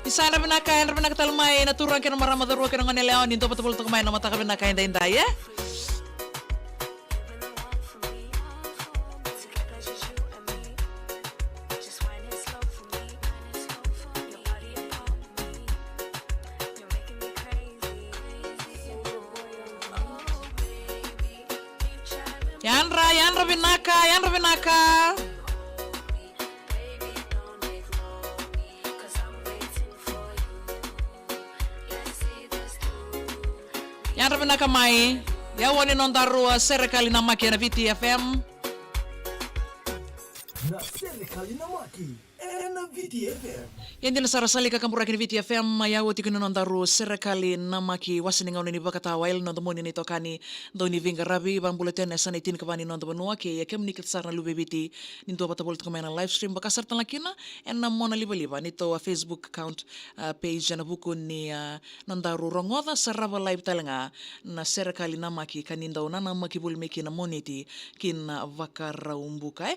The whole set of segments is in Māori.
Isana binakain na binakatalmay naturuan ka ng maramadaro ka ng anilaon hindi patapul to kumain na mata ka binakain dahin ya. Yanra binaka. Yanra binaka mai. Yawani nondarua serikali na maki na VTFM. Na serikali na maki na VTFM. Yan din sa rasali kakamura kini VTFM mayawati ko nondaru serikali na maki wasiningaw ni bakatawail no domoni nito kani doni vinga rabi bang bulletin sa 19 kabani no domonua ke yakem nikit sarna lubebiti ninto patabol ko na live stream bakasar talakina en na mona liba nito Facebook account page na buku ni nondaru rongoda sarava live talanga na serikali na maki kanindaw na maki bulmeki na moniti kin vakaraumbuka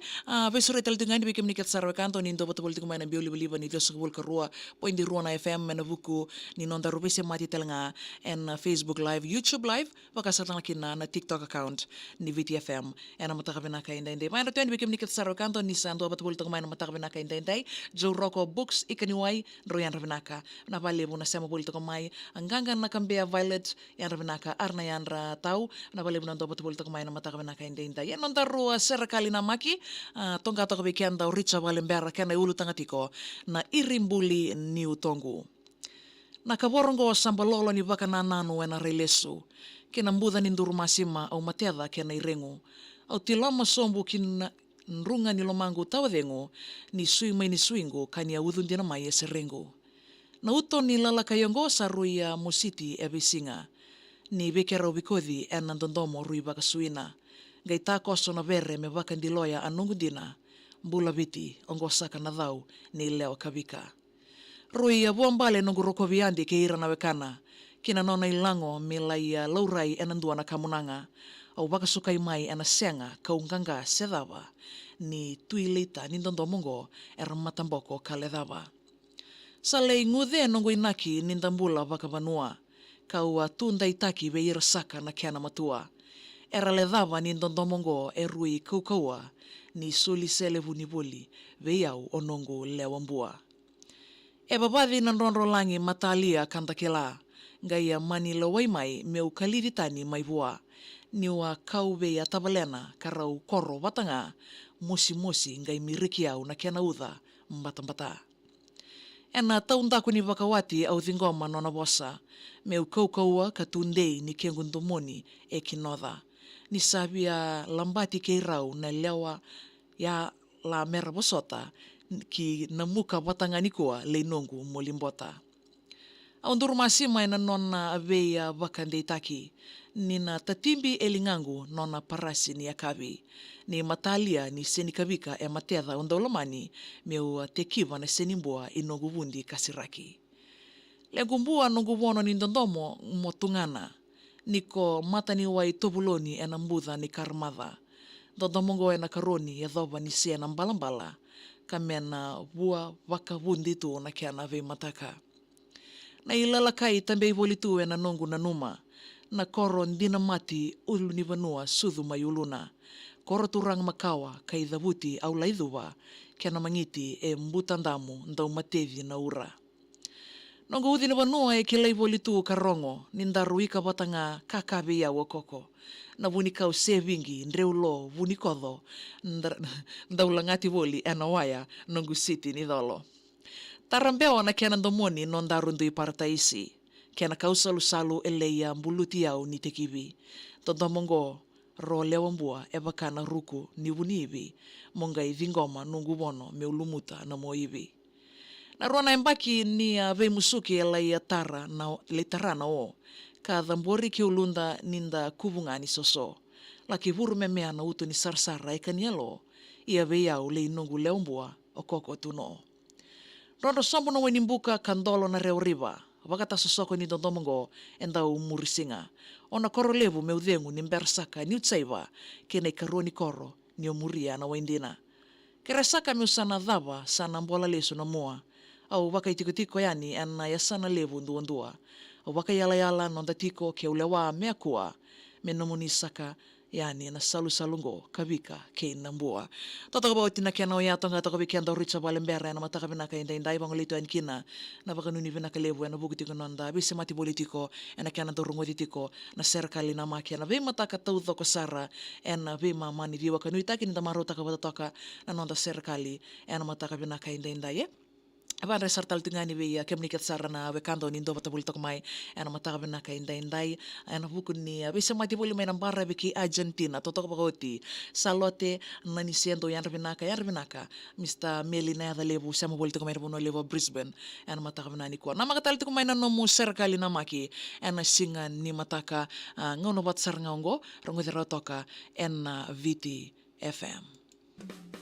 besure tal dengan bikem nikit sarwa kanto ninto patabol ko na bioliba ni Diyos karua point di Ruana FM na buku ni nonda rubese mati telanga en Facebook live, YouTube live, bakasatang lakina na TikTok account ni VTFM en matakabina ka inday. May natuan bikim nikit saro kanto ni Santo Batbul tong may matakabina ka inday. Joe Rocco Books ikaniway Royan Ravinaka. Napalibo na sema bulto may anggangan na kambia Violet yan Ravinaka arna yan ra tau napalibo na Batbul tong may matakabina ka inday. Yan nonda rua serikali na maki tongka to kabikian daw Richa Walembera kana ulu tangatiko na irimbuli ni utongu. Nakaborongo sambalolo ni baka nananu ena relesu. Kena mbuda ni nduru masima au mateda kena irengu. Au tilama sombu kina nrunga ni lomangu tawadengu ni sui mai ni suingu kania udhundi na mai eserengu. Na uto ni lala kayongo sa ruia musiti ebisinga. Ni bekera ubikodhi ena ndondomo rui baka suina. Gaita koso na vere me baka ndiloya anungu dina. Mbula biti ongosaka na dhau ni leo kabika. Rui ya buambale nungu roko viandi ke ira na wekana. Kina nona ilango milai ya laurai enandua na kamunanga. Au baka sukai mai ena senga kaunganga sedava. Ni tuilita ni ndondo mungo era matamboko kaledava. Sale ngude nungu inaki nindambula baka vanua. Kaua tunda itaki be ira saka na kiana matua. Era ledava ni ndondo mungo erui kaukaua. Ni suli selevu ni boli veiau onongo lewambua. E babadi na ronro langi matalia kantakela. Gaya mani lawai mai meu kaliritani mai bua. Niwa kauve ya tabalena karau koro batanga. Mosi ngai mirikiau na kena udha mbata. Ena taundaku ni wakawati au thingoma nona bosa. Meu kaukaua katundei ni kengundomoni e kinodha. Ni sabia lambati keirau na lewa ya la mera bosota ki namuka batangani kua leinongu molimbota. Au nduru masima ina nona aveia bakande taki. Nina tatimbi elingangu nona parasi ni akabi. Ni matalia ni senikabika e matedha undaulamani meu tekiva na senimbua inongu wundi kasiraki. Legumbua nongu wono ni ndondomo motungana. Niko matani wai tobuloni ena mbudha ni karmadha. Dodomongo ena karoni ya dhoba ni siena mbalambala. Kamena bua waka wundi tu na kiana ve mataka. Na ilalakai tambei volitu ena nongu na numa. Na koro ndina mati ulu ni vanua sudhu mayuluna. Koro turang makawa kai dhabuti au laidhuwa. Kiana mangiti e mbutandamu ndau matevi na ura. Nongo udhi na vanua e kilai volitu karongo. Nindaru ika batanga kakabe ya wakoko. Na vunikau sevingi ndreulo vunikodho. Ndaulangati voli enawaya nongu siti ni dholo. Tarambeo na kena ndomoni nondaru ndui parataisi. Kena kausalu eleia mbuluti yau ni tekivi. Tondomongo ro lewambua ebakana ruku ni vunivi. Mongai vingoma nungu bono meulumuta na moivi. Na rona embaki ni vei musuki elai atara na letarana o. Ka dhambori ki ulunda ninda kuvungani soso. Laki vuru memea na utu ni sarsara ekanielo. Ia vei au le inungu leumbua o koko tuno. Rondo sombo na wenimbuka kandolo na reoriba. Wakata sosoko ni dondomongo endau murisinga. Ona koro levu meudhengu ni mbersaka ni utsaiva. Kena ikarua ni koro ni omuria na wendina. Keresaka meusana dhava sana mbola lesu na mua. au waka i tiko yani ana yasana levu ndua waka yala nonda tiko ke ulewa mea kua me nomuni saka yani na salu-salungo kavika ke nambua. Toto ka bauti na kena o yato nga tako bikenda ritsa balembera na mataka binaka inda bangolito en kina na baka nuni binaka levu na buku tiko nonda bisi mati politiko na kena dorungo tiko na serikali na makia na be mataka tauto ko sara na be mamani diwa ka nui takin da marota ka batatoka na nonda serikali na mataka binaka inda ye. Abang sartal tungani be kem niket sarana we kando nindo batabul tok mai ana mataka binaka indai ana bukun ni bisa mati boli mai nambara biki Argentina totok bagoti salote nani siendo yan binaka Mr. Melina da levu sama boli tok mai bono levu Brisbane ana mataka binani ko na makatal tok mai no mu serikali na maki ana singan ni mataka ngono bat sar ngaongo rongo toka en VT FM.